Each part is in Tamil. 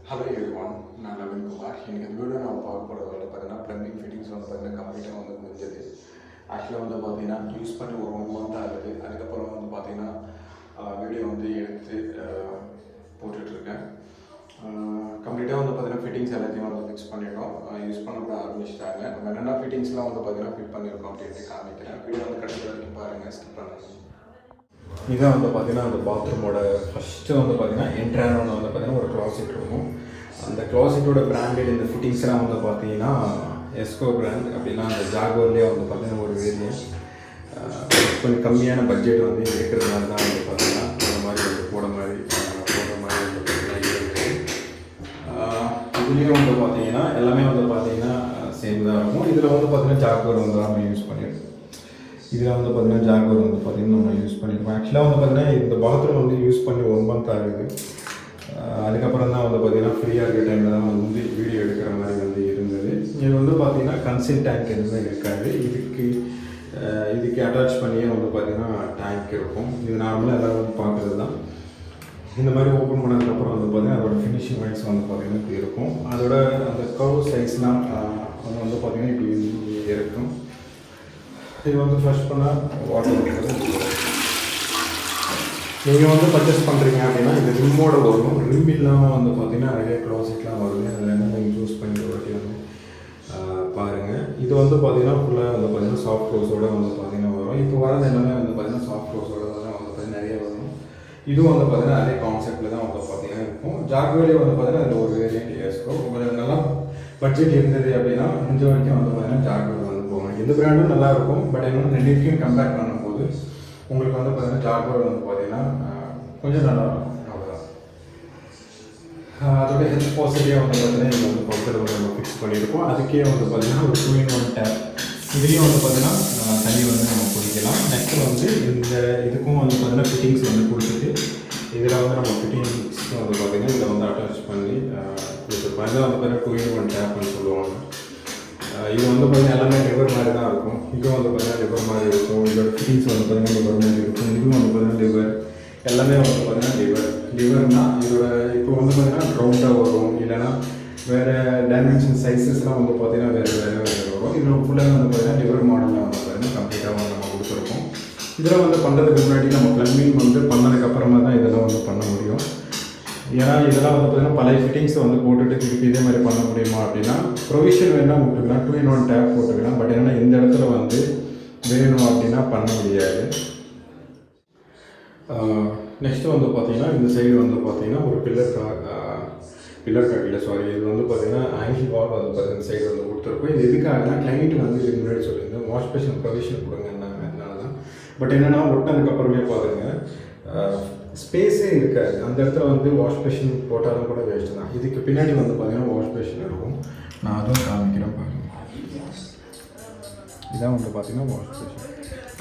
Hello everyone, N.NAVEEN KUMAR. In this video, I will talk about plumbing fittings on complete actually use பண்ணி ஒரு 1 month ஆகுது. அதுக்கு அப்புறம் வந்து பாத்தீங்கன்னா வீடியோ வந்து எடுத்து போட்டுட்டு இருக்கேன். கம்ப்ளீட்டா வந்து பாத்தீங்கன்னா ஃபிட்டிங்ஸ் எல்லாத்தையும் வந்து ஃபிக்ஸ் பண்ணிட்டோம். யூஸ் பண்ண கூட ஆரம்பிச்சிட்டாங்க. நம்ம என்னென்ன ஃபிட்டிங்ஸ்லாம் வந்து பாத்தீங்கன்னா ஃபிட் பண்ணிருக்கோம் அப்படினு காமிக்கிறேன். வீடியோ வந்து கடைசி வரைக்கும் பாருங்க, ஸ்கிப் பண்ணாதீங்க. இதான் வந்து பார்த்தீங்கன்னா அந்த பாத்ரூமோட ஃபஸ்ட்டு வந்து பார்த்தீங்கன்னா என்ட்ரான வந்து பார்த்தீங்கன்னா ஒரு க்ளாசெட் இருக்கும். அந்த க்ளாசெட்டோட பிராண்டட் இந்த ஃபிட்டிங்ஸ்லாம் வந்து பார்த்தீங்கன்னா எஸ்கோ பிராண்ட் அப்படின்னா அந்த ஜாகோர்லேயே வந்து பார்த்தீங்கன்னா ஒரு வேரியன்ட் கொஞ்சம் கம்மியான பட்ஜெட் வந்து இருக்கிறதுனால தான் வந்து பார்த்தீங்கன்னா அந்த மாதிரி வந்து போடுற மாதிரி வந்து பார்த்தீங்கன்னா இருக்குது. இதுலேயும் வந்து பார்த்தீங்கன்னா எல்லாமே வந்து பார்த்தீங்கன்னா சேம் தான் இருக்கும். இதில் வந்து பார்த்தீங்கன்னா ஜாகோர் வந்து நம்ம யூஸ் பண்ணியிருக்கோம். இதில் வந்து பார்த்தீங்கன்னா ஜாகோர் வந்து பார்த்தீங்கன்னா நம்ம யூஸ் பண்ணியிருக்கோம். ஆக்சுவலாக வந்து பார்த்தீங்கன்னா இந்த பாத்ரூம் வந்து யூஸ் பண்ணி 1 month ஆகுது. அதுக்கப்புறம் தான் வந்து பார்த்தீங்கன்னா ஃப்ரீயாக இருக்கிற டைமில் தான் வந்து வீடியோ எடுக்கிற மாதிரி வந்து இருந்தது. இது வந்து பார்த்தீங்கன்னா கன்சென்ட் டேங்க் எதுவுமே இருக்காது. இதுக்கு அட்டாச் பண்ணியே வந்து பார்த்தீங்கன்னா டேங்க் இருக்கும். இது நார்மலாக எல்லோரும் வந்து பார்க்குறது தான். இந்த மாதிரி ஓப்பன் பண்ணதுக்கப்புறம் வந்து பார்த்தீங்கன்னா அதோட ஃபினிஷிங் வைஸ் வந்து பார்த்தீங்கன்னா இப்படி இருக்கும். அதோட அந்த கர்வ் சைஸ்லாம் அது வந்து பார்த்தீங்கன்னா இப்படி இருக்கும். இது வந்து ஃப்ரெஷ் பண்ணால் வாட்டர் இருக்கிறது. நீங்கள் வந்து பர்ச்சேஸ் பண்ணுறீங்க அப்படின்னா இந்த ரிம்மோட வரும். ரிம் இல்லாமல் வந்து பார்த்தீங்கன்னா நிறைய க்ளாசெட்லாம் வருது. அதில் என்ன நீங்கள் சூஸ் பண்ணி வாட்டி வந்து பாருங்கள். இது வந்து பார்த்தீங்கன்னா ஃபுல்லாக வந்து பார்த்தீங்கன்னா சாஃப்ட் க்ளோஸோடு வந்து பார்த்தீங்கன்னா வரும். இப்போ வரது எல்லாமே வந்து பார்த்தீங்கன்னா சாஃப்ட் க்ளோஸோடு தான் வந்து பார்த்தீங்கன்னா நிறைய வரும். இதுவும் வந்து பார்த்தீங்கன்னா அதே கான்செப்டில் தான் வந்து பார்த்தீங்கன்னா இருக்கும். ஜாக்வேலே வந்து பார்த்தீங்கன்னா அதில் ஒரு வேரியன்ட் இருக்கும். உங்களுக்கு நல்லா பட்ஜெட் இருந்தது அப்படின்னா இந்த வரைக்கும் வந்து பார்த்தீங்கன்னா ஜாக்வேல் எந்த பிராண்டும் நல்லா இருக்கும். பட் என்னன்னா ரெண்டுக்கும் கம்பேர் பண்ணும்போது உங்களுக்கு வந்து பார்த்தீங்கன்னா ஜாகோர் வந்து பார்த்தீங்கன்னா கொஞ்சம் நல்லா இருக்கும். அவ்வளோதான். அதோட ஹெல்த் பாசிட்டிவாக வந்து பார்த்தீங்கன்னா இங்கே வந்து பக்கத்தில் வந்து நம்ம ஃபிக்ஸ் பண்ணியிருக்கோம். அதுக்கே வந்து பார்த்தீங்கன்னா ஒரு 2-in-1 டேப். இதுலேயும் வந்து பார்த்தீங்கன்னா தண்ணி வந்து நம்ம குடிக்கலாம். நெக்ஸ்ட்டு வந்து இதுக்கும் வந்து பார்த்தீங்கன்னா ஃபிட்டிங்ஸ் வந்து கொடுத்துட்டு இதில் வந்து நம்ம ஃபிட்டிங்ஸ் வந்து பார்த்தீங்கன்னா இதில் வந்து அட்டாச் பண்ணி கொடுத்துருப்போம். இதில் வந்து பார்த்தீங்கன்னா 2-in-1 டேப்னு சொல்லுவாங்க. இது வந்து பார்த்தீங்கன்னா எல்லாமே லிவர் மாதிரி தான் இருக்கும். இதுவும் வந்து பார்த்தீங்கன்னா லிவர் மாதிரி இருக்கும். இதோட ஃபிட்டிங்ஸ் வந்து பார்த்தீங்கன்னா லிவர் மாதிரி இருக்கும். இதுவும் வந்து பார்த்தீங்கன்னா லிவர் எல்லாமே வந்து பார்த்தீங்கன்னா லிவர்னால் இதோட இப்போ வந்து பார்த்தீங்கன்னா ரவுண்டாக வரும். இல்லைன்னா வேறு டைமென்ஷன் சைஸஸ்லாம் வந்து பார்த்தீங்கன்னா வேறு வரும். இதில் ஃபுல்லாக வந்து பார்த்தீங்கன்னா லிவர் மாடலில் வந்து பார்த்தீங்கன்னா கம்ப்ளீட்டாக வந்து நம்ம கொடுத்துருக்கோம். இதெல்லாம் வந்து பண்ணுறதுக்கு முன்னாடி நம்ம ப்ளம்பிங் வந்து பண்ணதுக்கப்புறமா தான் இதெல்லாம் வந்து பண்ண முடியும். ஏன்னா இதெல்லாம் வந்து பார்த்தீங்கன்னா பழைய ஃபிட்டிங்ஸை வந்து போட்டுட்டு திருப்பி இதே மாதிரி பண்ண முடியுமா அப்படின்னா ப்ரொவிஷன் வேணால் விட்டுக்கலாம். 2-in-1 டேப் போட்டுக்கலாம். பட் ஏன்னா இந்த இடத்துல வந்து வேணும் அப்படின்னா பண்ண முடியாது. நெக்ஸ்ட்டு வந்து பார்த்தீங்கன்னா இந்த சைடு வந்து பார்த்தீங்கன்னா ஒரு பில்லர் காட்டில் இது வந்து பார்த்தீங்கன்னா ஆங்கிள் வால் வந்து பார்த்தீங்கன்னா சைடு வந்து கொடுத்துருப்போம். இது எதுக்காகனா கிளைண்ட் வந்து இதுக்கு முன்னாடி சொல்லியிருந்தேன் வாஷ் பேஷன் ப்ரொவிஷன் கொடுங்கன்னாங்க. அதனால தான். பட் என்னென்னா ஒட்டினதுக்கப்புறமே பாருங்க ஸ்பேஸே இருக்காது. அந்த இடத்துல வந்து வாஷ் பேஷன் போட்டாலும் கூட வேஸ்ட்டு தான். இதுக்கு பின்னாடி வந்து பார்த்தீங்கன்னா வாஷ் பேஷன் இருக்கும். நான் அதுவும் காமிக்கிறேன் பாருங்கள். இதான் வந்து பார்த்தீங்கன்னா வாஷ் பேஷன்.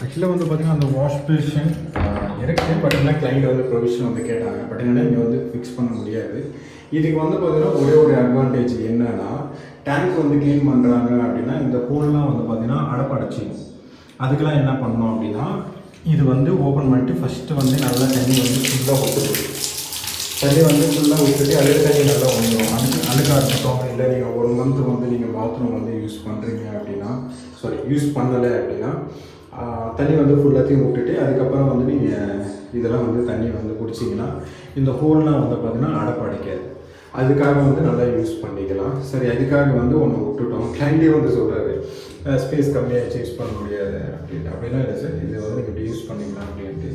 ஆக்சுவலாக வந்து பார்த்தீங்கன்னா அந்த வாஷ் பேஷன் இருக்குது. பட் என்ன கிளைண்ட் வந்து ப்ரொவிஷன் வந்து கேட்டாங்க. பட் என்னென்னா இங்கே வந்து ஃபிக்ஸ் பண்ண முடியாது. இதுக்கு வந்து பார்த்தீங்கன்னா ஒரே ஒரு அட்வான்டேஜ் என்னன்னா டேங்க் வந்து க்ளீன் பண்ணுறாங்க அப்படின்னா இந்த ஹோல்லாம் வந்து பார்த்தீங்கன்னா அடைச்சிடும். அதுக்கெல்லாம் என்ன பண்ணணும் அப்படின்னா இது வந்து ஓப்பன் பண்ணிட்டு ஃபஸ்ட்டு வந்து நல்லா தண்ணி வந்து ஃபுல்லாக விட்டுட்டு அழுக்கு தண்ணி நல்லா வந்துடும். அழுக்காக இருக்கட்டும். இல்லை நீங்கள் 1 month வந்து நீங்கள் பாத்ரூம் வந்து யூஸ் பண்ணுறீங்க அப்படின்னா யூஸ் பண்ணலை அப்படின்னா தண்ணி வந்து ஃபுல்லாத்தையும் விட்டுட்டு அதுக்கப்புறம் வந்து நீங்கள் இதெல்லாம் வந்து தண்ணி வந்து குடிச்சிங்கன்னா இந்த ஹோல்லாம் வந்து பார்த்திங்கன்னா அடைக்காது. அதுக்காக வந்து நல்லா யூஸ் பண்ணிக்கலாம். சரி, அதுக்காக வந்து ஒன்று விட்டுட்டோம். கிளைண்டே வந்து சொல்கிறாரு ஸ்பேஸ் கம்மியாகிடுச்சு யூஸ் பண்ண முடியாது அப்படின்னா இல்லை சார், இது வந்து நீங்கள் இப்படி யூஸ் பண்ணிக்கலாம் அப்படின்ட்டு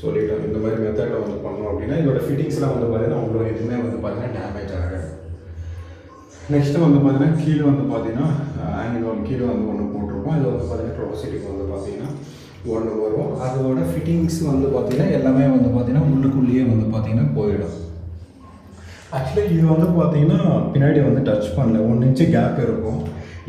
சொல்லிட்டோம். இந்த மாதிரி மெத்தடில் வந்து பண்ணோம் அப்படின்னா இதோட ஃபிட்டிங்ஸ்லாம் வந்து பார்த்தீங்கன்னா அவ்வளோ எதுவுமே வந்து பார்த்தீங்கன்னா டேமேஜ் ஆகாது. நெக்ஸ்ட்டு வந்து பார்த்தீங்கன்னா கீழே வந்து பார்த்தீங்கன்னா ஆங்கிள் கீழே வந்து ஒன்று போட்டிருக்கோம். இது வந்து பார்த்தீங்கன்னா க்ளோசிட்டிக்கு வந்து பார்த்தீங்கன்னா ஒன்று வரும். அதோட ஃபிட்டிங்ஸ் வந்து பார்த்தீங்கன்னா எல்லாமே வந்து பார்த்தீங்கன்னா உள்ளுக்குள்ளேயே வந்து பார்த்தீங்கன்னா போயிடும். ஆக்சுவலி இது வந்து பார்த்தீங்கன்னா பின்னாடி வந்து டச் பண்ணல. 1 inch கேப் இருக்கும்.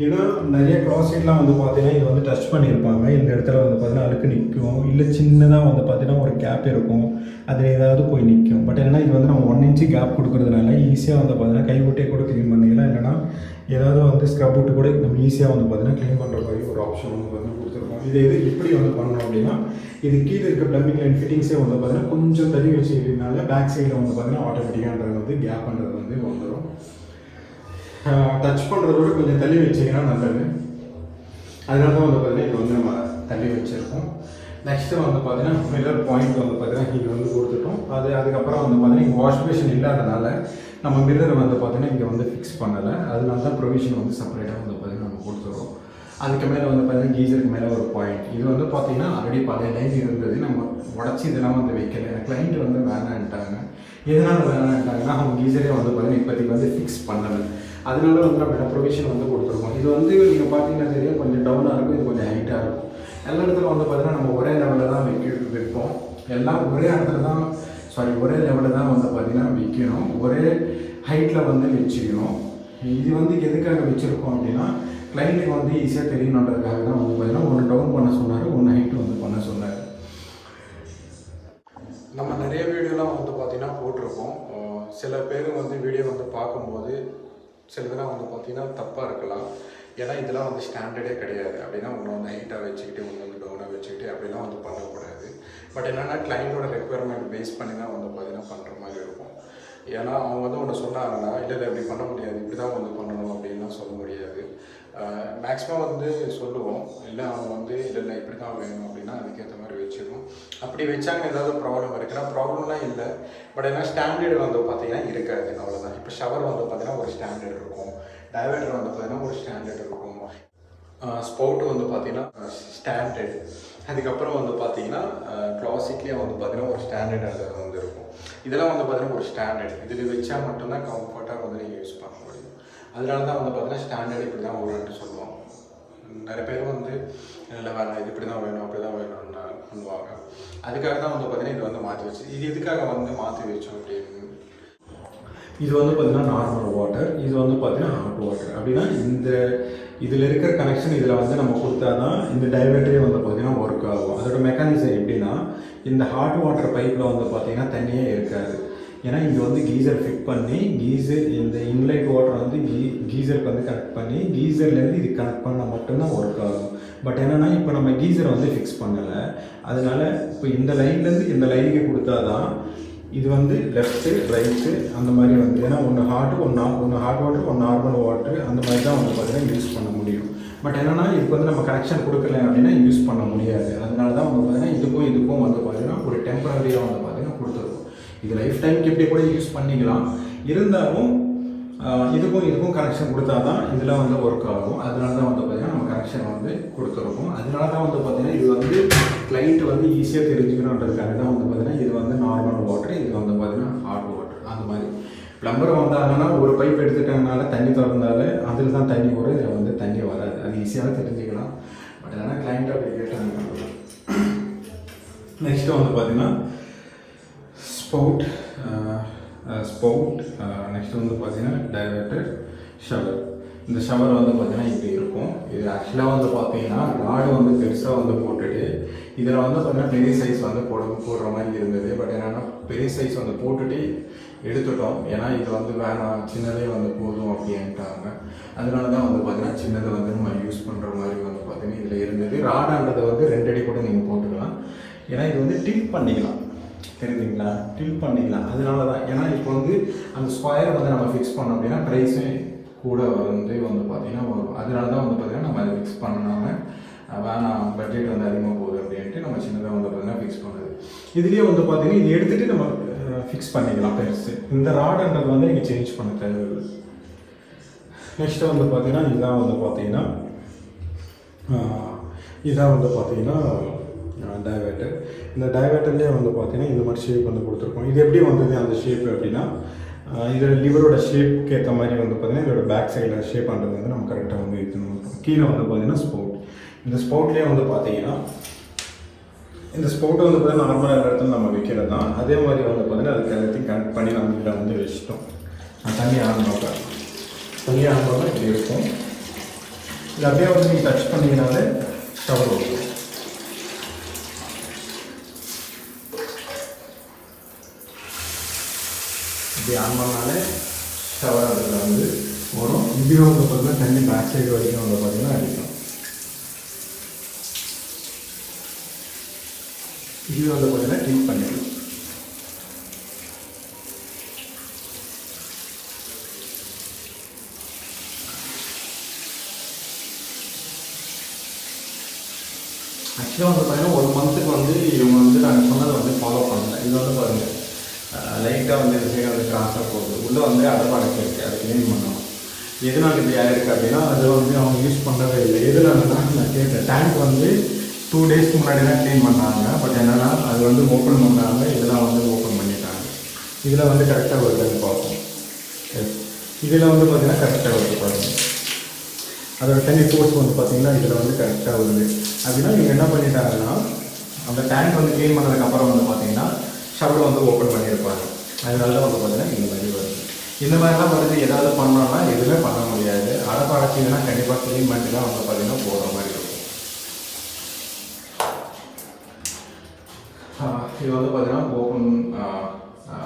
ஏன்னா நிறைய க்ளாசெட்லாம் வந்து பார்த்தீங்கன்னா இது வந்து டச் பண்ணியிருப்பாங்க. இந்த இடத்துல வந்து பார்த்தீங்கன்னா அழுக்கு நிற்கும், இல்லை சின்னதாக வந்து பார்த்தீங்கன்னா ஒரு கேப் இருக்கும், அதில் ஏதாவது போய் நிற்கும். பட் என்னன்னா இது வந்து நம்ம 1 இன்ச்சு கேப் கொடுக்குறதுனால ஈஸியாக வந்து பார்த்தீங்கன்னா கைவிட்டே கூட க்ளீன் பண்ணிக்கலாம். இல்லைனா ஏதாவது வந்து ஸ்க்ரப் விட்டு கூட நம்ம ஈஸியாக வந்து பார்த்தீங்கன்னா க்ளீன் பண்ணுற மாதிரி ஒரு ஆப்ஷன் வந்து பார்த்தீங்கன்னா கொடுத்துருக்கோம். இது எப்படி வந்து பண்ணணும் அப்படின்னா, இது கீழே இருக்க ப்ளம்பிங் லைன் ஃபிட்டிங்ஸே வந்து பார்த்தீங்கன்னா கொஞ்சம் தள்ளி வச்சுக்கிறதுனால பேக் சைடில் வந்து பார்த்தீங்கன்னா ஆட்டோமேட்டிக்கான்றது வந்து கேப் பண்ணுறது வந்து வந்துடும். டச் பண்ணுறதோட கொஞ்சம் தள்ளி வச்சிங்கன்னா நல்லது. அதனால தான் வந்து பார்த்தீங்கன்னா இது வந்து நம்ம தள்ளி வச்சுருக்கோம். நெக்ஸ்ட்டு வந்து பார்த்தீங்கன்னா மிரர் பாயிண்ட் வந்து பார்த்தீங்கன்னா இங்கே வந்து கொடுத்துட்டோம். அதுக்கப்புறம் வந்து பார்த்தீங்கன்னா இங்கே வாஷ் பேஷன் இல்லாதனால நம்ம மிரர் வந்து பார்த்தீங்கன்னா இங்கே வந்து ஃபிக்ஸ் பண்ணலை. அதனால தான் ப்ரொவிஷன் வந்து செப்பரேட்டாக வந்து பார்த்தீங்கன்னா நம்ம கொடுத்துருவோம். அதுக்கு மேலே வந்து பார்த்தீங்கன்னா கீசருக்கு மேலே ஒரு பாயிண்ட். இது வந்து பார்த்தீங்கன்னா ஆல்ரெடி பழைய லைன் இருந்தது, நம்ம உடச்சி இதெல்லாம் வந்து வைக்கல. எனக்கு கிளைண்ட் வந்து வேணான்ட்டாங்க. எதனால் வேணான்ட்டாங்கன்னா அவங்க கீசரே வந்து பார்த்தீங்கன்னா இப்போதைக்கு வந்து ஃபிக்ஸ் பண்ணலை. அதனால வந்து நம்ம ப்ரொவிஷன் வந்து கொடுத்துருக்கோம். இது வந்து நீங்கள் பார்த்தீங்கன்னா தெரியும், கொஞ்சம் டவுனாக இருக்கும், இது கொஞ்சம் ஹைட்டாக இருக்கும். எல்லா இடத்துல வந்து பார்த்தீங்கன்னா நம்ம ஒரே லெவலில் தான் வைப்போம். எல்லாம் ஒரே இடத்துல தான் ஒரே லெவலில் தான் வந்து பார்த்தீங்கன்னா வைக்கணும், ஒரே ஹைட்டில் வந்து வச்சுக்கணும். இது வந்து எதுக்காக வச்சுருக்கோம் அப்படின்னா, கிளைண்ட்டுக்கு வந்து ஈஸியாக தெரியணுன்றதுக்காக தான் வந்து பார்த்தீங்கன்னா ஒன்று டவுன் பண்ண சொன்னார், ஒன்று ஹைட்டு வந்து பண்ண சொன்னார். நம்ம நிறைய வீடியோலாம் வந்து பார்த்திங்கன்னா போட்டிருக்கோம். சில பேர் வந்து வீடியோ வந்து பார்க்கும்போது சிலதெல்லாம் வந்து பார்த்திங்கன்னா தப்பாக இருக்கலாம். ஏன்னா இதெல்லாம் வந்து ஸ்டாண்டர்டே கிடையாது. அப்படின்னா ஒன்று வந்து ஹைட்டாக வச்சுக்கிட்டு ஒன்று வந்து டவுனாக வச்சுக்கிட்டு அப்படிலாம் வந்து பண்ணக்கூடாது. பட் என்னென்னா கிளைண்ட்டோட ரெக்குயர்மெண்ட் பேஸ் பண்ணி தான் வந்து பார்த்திங்கன்னா பண்ணுற மாதிரி இருக்கும். ஏன்னா அவங்க வந்து ஒன்று சொன்னாங்கன்னா இல்லை இப்படி பண்ண முடியாது, இப்படி தான் வந்து பண்ணணும் அப்படின்லாம் சொல்ல முடியாது. மேக்ஸிமம் வந்து சொல்லுவோம், இல்லை அவங்க வந்து இல்லை இப்படி தான் வேணும் அப்படின்னா அதுக்கேற்ற மாதிரி வச்சுருவோம். அப்படி வச்சாங்க ஏதாவது ப்ராப்ளம் இருக்குன்னா ப்ராப்ளம்லாம் இல்லை. பட் ஏன்னா ஸ்டாண்டர்டு வந்து பார்த்திங்கன்னா இருக்காது, அவ்வளோதான். இப்போ ஷவர் வந்து பார்த்திங்கன்னா ஒரு ஸ்டாண்டர்ட் இருக்கும், டைவர்டர் வந்து பார்த்திங்கன்னா ஒரு ஸ்டாண்டர்ட் இருக்கும், ஸ்பவுட்டு வந்து பார்த்திங்கன்னா ஸ்டாண்டர்ட், அதுக்கப்புறம் வந்து பார்த்திங்கன்னா க்ளாசிக்லேயே வந்து பார்த்திங்கன்னா ஒரு ஸ்டாண்டர்ட் அது வந்து இருக்கும். இதெல்லாம் வந்து பார்த்திங்கன்னா ஒரு ஸ்டாண்டர்ட். இதில் வச்சா மட்டும்தான் கம்ஃபர்ட்டாக வந்து நீங்கள் யூஸ் பண்ண முடியும். அதனால தான் வந்து பார்த்திங்கன்னா ஸ்டாண்டர்ட் இப்படி தான் வரும்னு சொல்லுவோம். நிறைய பேர் வந்து இல்லை வேணாம், இது இப்படி தான் வேணும் அப்படி தான் வேணும்னு பண்ணுவாங்க. அதுக்காக தான் வந்து பார்த்திங்கன்னா இது வந்து மாற்றி வச்சு. இது எதுக்காக வந்து மாற்றி வச்சோம் அப்படின்னு, இது வந்து பார்த்திங்கன்னா நார்மல் வாட்டர், இது வந்து பார்த்திங்கன்னா ஹாட் வாட்டர். அப்படின்னா இதில் இருக்கிற கனெக்ஷன் இதில் வந்து நம்ம கொடுத்தா தான் இந்த டைவர்ட்டரே வந்து பார்த்திங்கன்னா ஒர்க் ஆகும். அதோட மெக்கானிசம் எப்படின்னா, இந்த ஹாட் வாட்டர் பைப்பில் வந்து பார்த்திங்கன்னா தண்ணியே இருக்காது. ஏன்னா இங்கே வந்து கீசர் ஃபிட் பண்ணி இந்த இன்லைட் வாட்டர் வந்து கீசருக்கு வந்து கனெக்ட் பண்ணி கீசர்லேருந்து இது கனெக்ட் பண்ணால் மட்டும்தான் ஒர்க் ஆகும். பட் என்னென்னா இப்போ நம்ம கீசரை வந்து ஃபிக்ஸ் பண்ணலை. அதனால் இப்போ இந்த லைன்லேருந்து இந்த லைனுக்கு கொடுத்தா தான் இது வந்து லெஃப்ட்டு ரைட்டு அந்த மாதிரி வந்து, ஏன்னா ஒன்று ஹாட் வாட்டர் ஒன்று நார்மல் வாட்டர் அந்த மாதிரி தான் வந்து பார்த்திங்கன்னா யூஸ் பண்ண முடியும். பட் என்னென்னா இதுக்கு வந்து நம்ம கனெக்ஷன் கொடுக்கல அப்படின்னா யூஸ் பண்ண முடியாது. அதனால தான் வந்து பார்த்திங்கன்னா இதுக்கும் வந்து பார்த்திங்கன்னா ஒரு டெம்பரரியாக வந்து பார்த்திங்கன்னா கொடுத்துருக்கோம். இது லைஃப் டைமுக்கு எப்படி கூட யூஸ் பண்ணிக்கலாம். இருந்தாலும் இதுக்கும் கனெக்ஷன் கொடுத்தா தான் இதெல்லாம் வந்து ஒர்க் ஆகும். அதனால தான் வந்து பார்த்திங்கன்னா நம்ம கனெக்ஷன் வந்து கொடுத்துருக்கோம். அதனால தான் வந்து பார்த்திங்கன்னா இது வந்து கிளைண்ட் வந்து ஈஸியாக தெரிஞ்சுக்கணுன்றதுக்காக தான் வந்து பார்த்திங்கன்னா இது வந்து நார்மல் வாட்டர், இது வந்து பார்த்திங்கன்னா ஹாட் வாட்டர். அந்த மாதிரி ப்ளம்பர் வந்தாங்கன்னா ஒரு பைப் எடுத்துட்டனால தண்ணி திறந்தாலே அதில் தான் தண்ணி வரும், இதில் வந்து தண்ணி வராது. அது ஈஸியாக தெரிஞ்சுக்கலாம். பட் அதனால் கிளைண்ட் அப்படி கேட்டாங்க. நெக்ஸ்ட்டு வந்து பார்த்திங்கன்னா ஸ்பவுட் நெக்ஸ்ட் வந்து பார்த்திங்கன்னா டைவர்ட்டர், ஷவர். இந்த ஷவர் வந்து பார்த்திங்கன்னா இப்படி இருக்கும். இது ஆக்சுவலாக வந்து பார்த்திங்கன்னா ராடு வந்து பெருசாக வந்து போட்டுட்டு இதில் வந்து பார்த்திங்கன்னா பெரிய சைஸ் வந்து போடுற மாதிரி இருந்தது. பட் என்னென்னா பெரிய சைஸ் வந்து போட்டுட்டு எடுத்துட்டோம். ஏன்னா இது வந்து வேணாம், சின்னதே வந்து போதும் அப்படின்ட்டாங்க. அதனால தான் வந்து பார்த்திங்கன்னா சின்னதை வந்து நம்ம யூஸ் பண்ணுற மாதிரி வந்து பார்த்திங்கன்னா இதில் இருந்தது. ராடான்றதை வந்து 2 அடி கூட நீங்கள் போட்டுக்கலாம். ஏன்னா இது வந்து டில்ட் பண்ணிக்கலாம், தெரியுதுங்களா, டில்ட் பண்ணிக்கலாம். அதனால தான், ஏன்னா இப்போ வந்து அந்த ஸ்கொயரை வந்து நம்ம ஃபிக்ஸ் பண்ணோம் அப்படின்னா ப்ரைஸு கூட வந்து பார்த்திங்கன்னா வரும். அதனால தான் வந்து பார்த்திங்கன்னா நம்ம அதை ஃபிக்ஸ் பண்ணாமல் வேணாம், பட்ஜெட் வந்து அதிகமாக போகுது அப்படின்ட்டு நம்ம சின்னதாக வந்து பார்த்திங்கன்னா ஃபிக்ஸ் பண்ணுறது. இதுலேயே வந்து பார்த்திங்கன்னா இது எடுத்துகிட்டு நம்ம ஃபிக்ஸ் பண்ணிக்கலாம் பெருசு. இந்த ராடுன்றது வந்து நீங்கள் சேஞ்ச் பண்ண தேவையில்லை. நெக்ஸ்ட்டு வந்து பார்த்திங்கன்னா இதுதான் வந்து பார்த்திங்கன்னா டைவர்ட்டர். இந்த டைவர்ட்டர்லேயே வந்து பார்த்திங்கன்னா இந்த மாதிரி ஷேப் வந்து கொடுத்துருக்கோம். இது எப்படி வந்தது அந்த ஷேப் அப்படின்னா, இதோட லிவரோட ஷேப்க்கு ஏற்ற மாதிரி வந்து பார்த்திங்கன்னா இதோட பேக் சைடில் ஷேப் பண்ணுறது வந்து நம்ம கரெக்டாக வந்து எடுத்துன்னு வரோம். கீழே வந்து பார்த்திங்கன்னா ஸ்பவுட். இந்த ஸ்பவுட்லேயே வந்து பார்த்திங்கன்னா இந்த ஸ்பவுட்டை வந்து பார்த்திங்கன்னா நார்மலாக எல்லா இடத்துல நம்ம வைக்கிறது தான். அதே மாதிரி வந்து பார்த்திங்கன்னா அதுக்கு எல்லாத்தையும் கனெக்ட் பண்ணி நம்ம இதில் வந்து வச்சிட்டோம். தண்ணி ஆரம்பிப்போம் இப்படி இருக்கும். இது அப்படியே வந்து நீங்கள் டச் பண்ணிங்கனாலே ஷவர் வரும். இப்படி ஆன் பண்ணாலே ஷவர் அதில் வந்து வரும். இப்படியே வந்து பார்த்தீங்கன்னா தண்ணி பேக் சைடு வரைக்கும் வந்து பார்த்தீங்கன்னா அடிக்கும். இது வந்து பார்த்தீங்கன்னா க்ளீன் பண்ணிடலாம். ஆக்சுவலாக வந்து பார்த்தீங்கன்னா 1 மந்த்துக்கு வந்து இவங்க வந்து நாங்கள் சொன்னதை வந்து ஃபாலோ பண்ணல. இது வந்து பாருங்கள் லைட்டாக வந்து இந்த சைடு வந்து கிராஸாக போகுது. உள்ளே வந்து அடைப்பாடைக்கு இருக்குது, அதை க்ளீன் பண்ணணும். எதனால் இப்படி ஆகிருக்கு அப்படின்னா அது வந்து அவங்க யூஸ் பண்ணவே இல்லை. எதுனாலன்னா நான் கேட்டேன், டேங்க் வந்து 2 டேஸ்க்கு முன்னாடி தான் க்ளீன் பண்ணாங்க. பட் என்னென்னா அது வந்து ஓப்பன் பண்ணாங்க, இதெல்லாம் வந்து ஓப்பன் பண்ணிட்டாங்க. இதில் வந்து கரெக்டாக வருதுன்னு பார்ப்போம். இதில் வந்து பார்த்திங்கன்னா கரெக்டாக வருது பாருங்கள். அதோட தண்ணி ஃபோர்ஸ் வந்து பார்த்திங்கன்னா இதில் வந்து கரெக்டாக வருது. அப்படின்னா இவங்க என்ன பண்ணிட்டாங்கன்னா அந்த டேங்க் வந்து க்ளீன் பண்ணதுக்கப்புறம் வந்து பார்த்திங்கன்னா ஷவர் வந்து ஓப்பன் பண்ணியிருப்பாங்க. அதனால தான் வந்து பார்த்திங்கன்னா இந்த மாதிரி வருது. இந்த மாதிரிலாம் வந்து ஏதாவது பண்ணோம்னா எதுவுமே பண்ண முடியாது. அடைப்பு அடைச்சிங்கன்னா கண்டிப்பாக க்ளீன் பண்ணிட்டு தான் வந்து பார்த்திங்கன்னா போகிற மாதிரி இருக்கும். இது வந்து பார்த்திங்கன்னா ஓப்பன்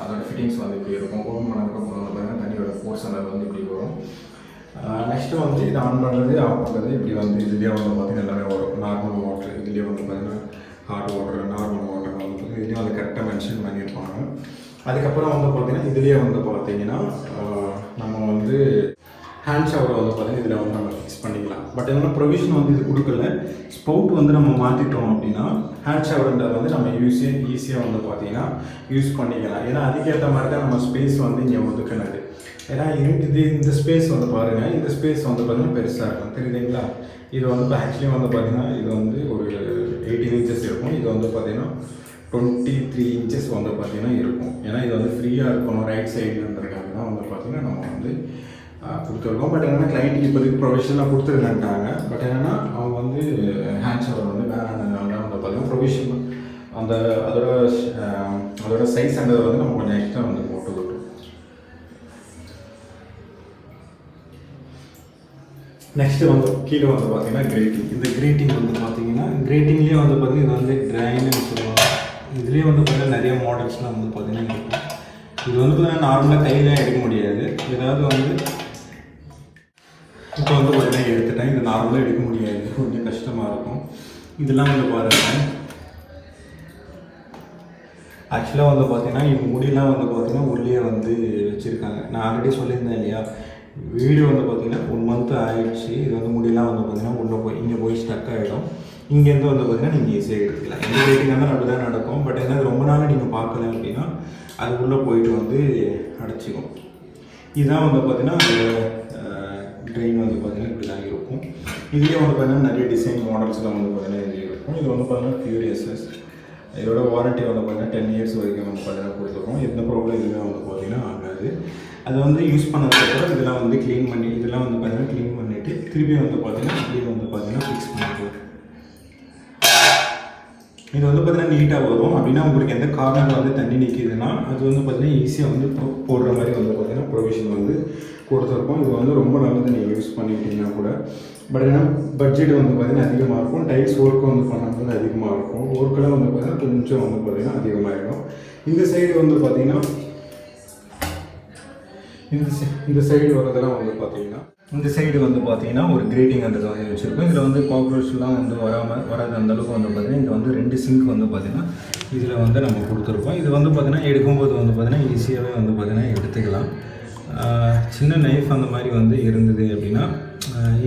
அதோட ஃபிட்டிங்ஸ் வந்து இப்படி இருக்கும். ஓப்பன் பண்ணதுக்கப்புறம் வந்து பார்த்திங்கன்னா தண்ணியோட ஃபோர்ஸ் அந்த வந்து இப்படி வரும். நெக்ஸ்ட்டு வந்து இது ஆன் பண்ணுறது ஆஃப் பண்ணுறது இப்படி வந்து இதுலேயே வந்து பார்த்திங்கன்னா எல்லாமே வரும். நார்மல் வாட்டர் இதுலேயே வந்து பார்த்திங்கன்னா ஹாட் வாட்டர், நார்மல் வாட்டர் வந்து பார்த்திங்கன்னா இதுலேயும் வந்து கரெக்டாக மென்ஷன் பண்ணியிருப்பாங்க. அதுக்கப்புறம் வந்து பார்த்திங்கன்னா இதுலேயே வந்து பார்த்திங்கன்னா நம்ம வந்து ஹேண்ட் ஷவர் வந்து பார்த்திங்கன்னா இதில் வந்து நம்ம ஃபிக்ஸ் பண்ணிக்கலாம். பட் என்னென்னா ப்ரொவிஷன் வந்து இது கொடுக்கல. ஸ்பவுட் வந்து நம்ம மாற்றிட்டோம் அப்படின்னா ஹேண்ட் ஷவர்ன்றது வந்து நம்ம ஈஸியாக வந்து பார்த்திங்கன்னா யூஸ் பண்ணிக்கலாம். ஏன்னா அதுக்கேற்ற மாதிரி தான் நம்ம ஸ்பேஸ் வந்து இங்கே ஒதுக்கினது. ஏன்னா இந்த ஸ்பேஸ் வந்து பாருங்கள், இந்த ஸ்பேஸ் வந்து பார்த்திங்கன்னா பெருசாக இருக்கும், தெரியுதுங்களா? இது வந்து ஆக்சுவலி வந்து பார்த்திங்கன்னா இது வந்து ஒரு 18 இன்ச்சஸ் இருக்கும். இது வந்து பார்த்திங்கன்னா 23 இன்ச்சஸ் வந்து பார்த்திங்கன்னா இருக்கும். ஏன்னா இது வந்து ஃப்ரீயாக இருக்கணும் ரைட் சைடுன்றதுக்காக தான் வந்து பார்த்திங்கன்னா நம்ம வந்து கொடுத்துருக்கோம். பட் என்னென்னா கிளைண்ட்டுக்கு இப்போதைக்கு ப்ரொவிஷனாக கொடுத்துருக்காங்க. பட் என்னென்னா அவங்க வந்து ஹேண்ட் ஷவர் வந்து வேணான்றதுனால வந்து பார்த்திங்கன்னா ப்ரொவிஷன் அந்த அதோட சைஸ்ன்றதை வந்து நம்ம கொஞ்சம் எக்ஸ்ட்ரா வந்து போட்டு விட்டுருவோம். நெக்ஸ்ட்டு வந்து கீழே வந்து பார்த்திங்கன்னா கிரேட்டிங். இந்த கிரேட்டிங் வந்து பார்த்திங்கன்னா கிரேட்டிங்லேயே வந்து பார்த்திங்கன்னா இது வந்து ட்ரைன்னு சொல்லுவாங்க. இதுலேயே வந்து பார்த்திங்கன்னா நிறைய மாடல்ஸ்லாம் வந்து பார்த்திங்கன்னா இருக்கும். இது வந்து பார்த்திங்கன்னா நார்மலாக கையிலே எடுக்க முடியாது. ஏதாவது வந்து இப்போ வந்து பார்த்திங்கன்னா எடுத்துட்டேன். இது நார்மலாக எடுக்க முடியாது, கொஞ்சம் கஷ்டமாக இருக்கும். இதெல்லாம் வந்து பாருங்கள், ஆக்சுவலாக வந்து பார்த்திங்கன்னா இவங்க முடியெல்லாம் வந்து பார்த்திங்கன்னா உள்ளே வந்து வச்சுருக்காங்க. நான் ஆல்ரெடி சொல்லியிருந்தேன் இல்லையா, வீடியோ வந்து பார்த்திங்கன்னா 1 மந்த் ஆகிடுச்சு. இது வந்து முடியெல்லாம் வந்து பார்த்திங்கன்னா உள்ளே போய் இங்கே போய் ஸ்டக் ஆகிடும். இங்கேருந்து வந்து பார்த்திங்கன்னா நீங்கள் ஈஸியாக எடுத்துக்கலாம். எந்த ரேட்டிங்காக இருந்தாலும் அப்படி தான் நடக்கும். பட் என்ன ரொம்ப நாள் நீங்கள் பார்க்கல அப்படின்னா அது உள்ளே போயிட்டு வந்து அடைச்சிக்கும். இதுதான் வந்து பார்த்திங்கன்னா ட்ரெயின் வந்து பார்த்திங்கன்னா இப்படி தான் இருக்கும். இதுலேயே வந்து பார்த்திங்கன்னா நிறைய டிசைன் மாடல்ஸ்லாம் வந்து பார்த்திங்கன்னா இதுலேயே இருக்கும். இது வந்து பார்த்திங்கன்னா ஃபியூரியஸஸ். இதோட வாரண்ட்டி வந்து பார்த்திங்கன்னா 10 இயர்ஸ் வரைக்கும் வந்து பார்த்திங்கன்னா கொடுத்துருக்கோம். எந்த ப்ராப்ளம் எதுவுமே வந்து பார்த்திங்கன்னா ஆகாது. அது வந்து யூஸ் பண்ணதுக்கப்புறம் இதெல்லாம் வந்து க்ளீன் பண்ணி இதெல்லாம் வந்து பார்த்திங்கன்னா க்ளீன் பண்ணிவிட்டு திருப்பி வந்து பார்த்திங்கன்னா இப்படி வந்து பார்த்திங்கன்னா ஃபிக்ஸ் பண்ணிக்கலாம். இது வந்து பார்த்திங்கன்னா நீட்டாக வரும். அப்படின்னா உங்களுக்கு எந்த கார்னரில் வந்து தண்ணி நிற்கிதுன்னா அது வந்து பார்த்திங்கன்னா ஈஸியாக வந்து போடுற மாதிரி வந்து பார்த்திங்கன்னா ப்ரொவிஷன் வந்து கொடுத்துருக்கோம். இது வந்து ரொம்ப நல்லது நீங்கள் யூஸ் பண்ணிக்கிட்டிங்கன்னா கூட. பட் ஏன்னா பட்ஜெட் வந்து பார்த்திங்கன்னா அதிகமாக இருக்கும். டைல்ஸ் ஒர்க்கு வந்து பண்ணுறது அதிகமாக இருக்கும். ஒர்க்கெல்லாம் வந்து பார்த்திங்கன்னா கொஞ்சம் வந்து பார்த்திங்கன்னா அதிகமாகிடும். இந்த சைடு வந்து பார்த்திங்கன்னா இந்த சைடு வரதெல்லாம் வந்து பார்த்திங்கன்னா இந்த சைடு வந்து பார்த்திங்கன்னா ஒரு கிரேட்டிங்ன்றது வந்து வச்சுருக்கோம். இதில் வந்து காக்ரோச்லாம் வந்து வராது அந்தளவுக்கு வந்து பார்த்திங்கன்னா இங்கே வந்து 2 சிங்க் வந்து பார்த்திங்கன்னா இதில் வந்து நம்ம கொடுத்துருக்கோம். இது வந்து பார்த்திங்கன்னா எடுக்கும்போது வந்து பார்த்திங்கன்னா ஈஸியாகவே வந்து பார்த்திங்கன்னா எடுத்துக்கலாம். சின்ன நைஃப் அந்த மாதிரி வந்து இருந்தது அப்படின்னா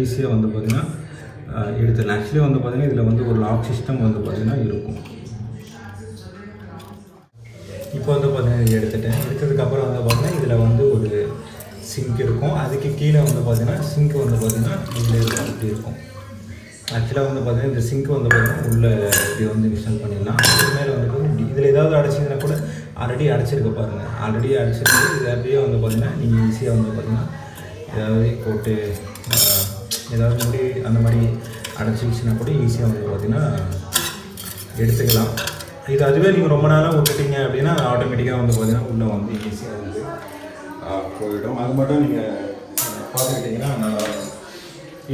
ஈஸியாக வந்து பார்த்திங்கன்னா எடுத்துக்கலாம். ஆக்சுவலி வந்து பார்த்திங்கன்னா இதில் வந்து ஒரு லாக் சிஸ்டம் வந்து பார்த்திங்கன்னா இருக்கும். இப்போ வந்து பார்த்திங்கன்னா எடுத்ததுக்கப்புறம் வந்து பார்த்திங்கன்னா இதில் வந்து ஒரு சிங்க் இருக்கும். அதுக்கு கீழே வந்து பார்த்திங்கன்னா சிங்க் வந்து பார்த்திங்கன்னா இதில் இருக்கும், இப்படி இருக்கும். ஆக்சுவலாக வந்து பார்த்திங்கன்னா இந்த சிங்க் வந்து பார்த்திங்கன்னா உள்ளே இப்படி வந்து இன்ஸ்டால் பண்ணிடலாம். அது மேலே வந்து இதில் ஏதாவது அடைச்சிங்கன்னா கூட ஆல்ரெடி அடைச்சிருக்க பாருங்கள், ஆல்ரெடி அடைச்சிருக்கு. இது அப்படியே வந்து பார்த்திங்கன்னா நீங்கள் ஈஸியாக வந்து பார்த்திங்கன்னா ஏதாவது போட்டு ஏதாவது முடி அந்த மாதிரி அடைச்சிச்சுன்னா கூட ஈஸியாக வந்து பார்த்திங்கன்னா எடுத்துக்கலாம். இது அதுவே நீங்கள் ரொம்ப நாளாக விட்டுட்டீங்க அப்படின்னா ஆட்டோமேட்டிக்காக வந்து பார்த்திங்கன்னா உள்ளே வந்து ஈஸியாக வந்து போயிடும். அது மட்டும் நீங்கள் பார்த்துக்கிட்டிங்கன்னா நல்லாயிருக்கும்.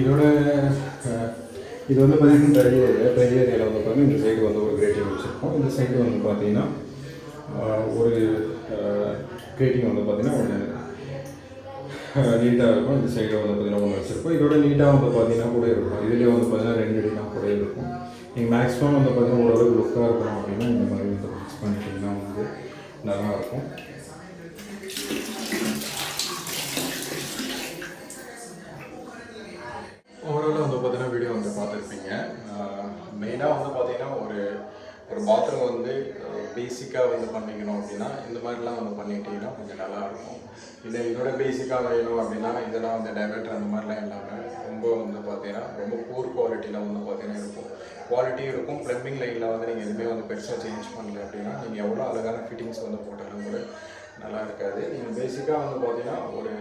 இதோட இது வந்து பார்த்தீங்கன்னா ட்ரை ஏரியாவில் வந்து பார்த்தீங்கன்னா இந்த சைடு வந்து ஒரு கிரேட்டிங் வச்சுருக்கோம். இந்த சைடு வந்து பார்த்தீங்கன்னா ஒரு கிரேட்டிங் வந்து பார்த்தீங்கன்னா ஒன்று நீட்டாக இருக்கும். இந்த சைடில் வந்து பார்த்தீங்கன்னா ஒன்று வச்சுருக்கோம். இதோட நீட்டாக வந்து பார்த்தீங்கன்னா கூட இருக்கும். இதுலேயே வந்து பார்த்தீங்கன்னா 2 அடினா கூட இருக்கும். நீங்கள் மேக்ஸிமம் வந்து பார்த்தீங்கன்னா ஓரளவுக்கு லுக்காக இருக்கணும் அப்படின்னா இந்த மாதிரி வந்து ஃபிக்ஸ் பண்ணிட்டீங்கன்னா வந்து நல்லாயிருக்கும். ஓவராலாக வந்து பார்த்தீங்கன்னா வீடியோ வந்து பார்த்துருப்பீங்க. மெயினாக வந்து பார்த்தீங்கன்னா ஒரு பாத்ரூம் வந்து பேசிக்காக வந்து பண்ணிக்கணும் அப்படின்னா இந்த மாதிரிலாம் வந்து பண்ணிட்டீங்கன்னா கொஞ்சம் நல்லாயிருக்கும். இல்லை இதோட பேசிக்காக வேணும் அப்படின்னா இதெல்லாம் வந்து டைவர்டர் அந்த மாதிரிலாம் இல்லாமல் ரொம்ப வந்து பார்த்தீங்கன்னா ரொம்ப பூர் குவாலிட்டியில் வந்து பார்த்தீங்கன்னா இருக்கும். குவாலிட்டியும் இருக்கும். ப்ளம்பிங் லைனில் வந்து நீங்கள் எதுவுமே வந்து பெருசாக சேஞ்ச் பண்ணல அப்படின்னா நீங்கள் எவ்வளோ அழகான ஃபிட்டிங்ஸ் வந்து போட்டாலும் கூட நல்லா இருக்காது. நீங்கள் பேசிக்காக வந்து பார்த்தீங்கன்னா ஒரு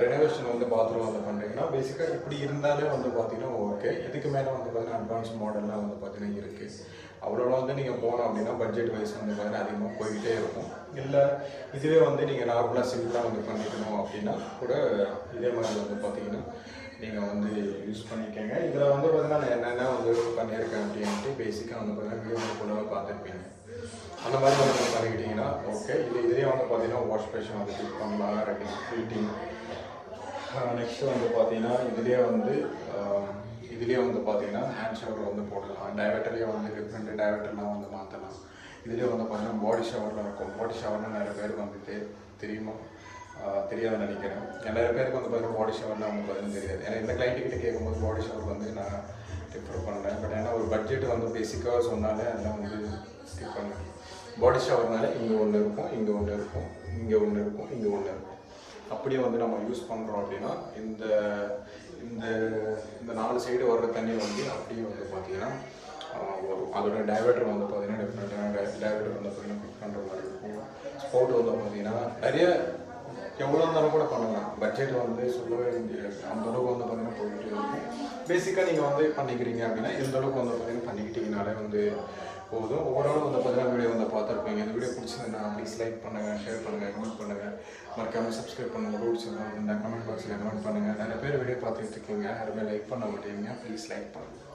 ரெனோவேஷன் வந்து பாத்ரூம் வந்து பண்ணுறீங்கன்னா பேசிக்காக இப்படி இருந்தாலே வந்து பார்த்தீங்கன்னா ஓகே. இதுக்கு மேலே வந்து பார்த்தீங்கன்னா அட்வான்ஸ் மாடல்லாம் வந்து பார்த்தீங்கன்னா இருக்குது. அவ்வளோ வந்து நீங்கள் போனோம் அப்படின்னா பட்ஜெட் வைஸ் வந்து பார்த்தீங்கன்னா அதிகமாக போய்கிட்டே இருக்கும். இல்லை இதுவே வந்து நீங்கள் நார்மலாக சிம்பிளாக வந்து பண்ணிக்கணும் அப்படின்னா கூட இதே மாதிரி வந்து பார்த்தீங்கன்னா நீங்கள் வந்து யூஸ் பண்ணிக்கோங்க. இதில் வந்து பார்த்தீங்கன்னா நான் என்னென்ன வந்து பண்ணியிருக்கேன் அப்படின்ட்டு பேசிக்காக வந்து பார்த்தீங்கன்னா வீடியோ வந்து கூட பார்த்துருப்பீங்க. அந்த மாதிரி வந்து பண்ணிக்கிட்டிங்கன்னா ஓகே. இதுலேயே வந்து பார்த்தீங்கன்னா வாஷ் பேஷன் வந்து ஃபிட் பண்ணலாம், ஹீட்டிங். நெக்ஸ்ட்டு வந்து பார்த்தீங்கன்னா இதுலேயே வந்து பார்த்தீங்கன்னா ஹேண்ட் ஷவர் வந்து போடலாம். டைவர்டர்லேயே வந்து டிஃப்ரெண்ட் டைவர்டர்லாம் வந்து மாற்றலாம். இதுலேயே வந்து பார்த்தீங்கன்னா பாடி ஷவர்லாம் இருக்கும். பாடி ஷவர்னால் நிறைய பேருக்கு வந்து தெரியுமா தெரியாதுன்னு நினைக்கிறேன். நிறைய பேருக்கு வந்து பார்த்தீங்கன்னா பாடி ஷவர்லாம் வந்து பார்த்தீங்கன்னா தெரியாது. ஏன்னா இந்த கிளைண்ட்டுக்கிட்ட கேட்கும்போது பாடி ஷவர் வந்து நான் ப்ரிஃபர் பண்ணுறேன். பட் ஏன்னா ஒரு பட்ஜெட் வந்து பேசிக்காக சொன்னாலே அதெல்லாம் வந்து ஸ்கிப் பண்ணுறேன். பாடி ஷவர்னால இங்கே ஒன்று இருக்கும், இங்கே ஒன்று இருக்கும், இங்கே ஒன்று இருக்கும், இங்கே ஒன்று இருக்கும். அப்படியே வந்து நம்ம யூஸ் பண்ணுறோம் அப்படின்னா இந்த இந்த இந்த 4 சைடு வர்ற தண்ணி வந்து அப்படியே வந்து பார்த்தீங்கன்னா வரும். அதோட டைவர்டர் வந்து பார்த்தீங்கன்னா டிஃப்ரெண்ட்டான டைவர்டர் வந்து பார்த்தீங்கன்னா ஃபிட் பண்ணுற மாதிரி இருக்கும். ஸ்போர்ட் வந்து பார்த்தீங்கன்னா நிறைய எவ்வளோ இருந்தாலும் கூட பண்ணலாம். பட்ஜெட் வந்து சொல்லவே முடியாது. அந்தளவுக்கு வந்து பார்த்தீங்கன்னா போயிட்டு இருக்கும். பேசிக்காக நீங்கள் வந்து பண்ணிக்கிறீங்க அப்படின்னா எந்தளவுக்கு வந்து பார்த்தீங்கன்னா பண்ணிக்கிட்டீங்கனாலே வந்து போதும். ஓவரால் வந்து பார்த்தீங்கன்னா வீடியோ வந்து பார்த்துருப்பீங்க. இந்த வீடியோ பிடிச்சிருந்தா ப்ளீஸ் லைக் பண்ணுங்கள், ஷேர் பண்ணுங்கள், கமெண்ட் பண்ணுங்கள், மறக்காமல் சப்ஸ்கிரைப் பண்ணுங்கள். ரூட்ஸ் இருந்தால் கமெண்ட் பாக்ஸில் கமெண்ட் பண்ணுங்கள். நிறைய பேர் வீடியோ பார்த்துட்டு இருக்கீங்க, யாருமே லைக் பண்ண மாட்டேங்க. ப்ளீஸ் லைக் பண்ணுங்கள்.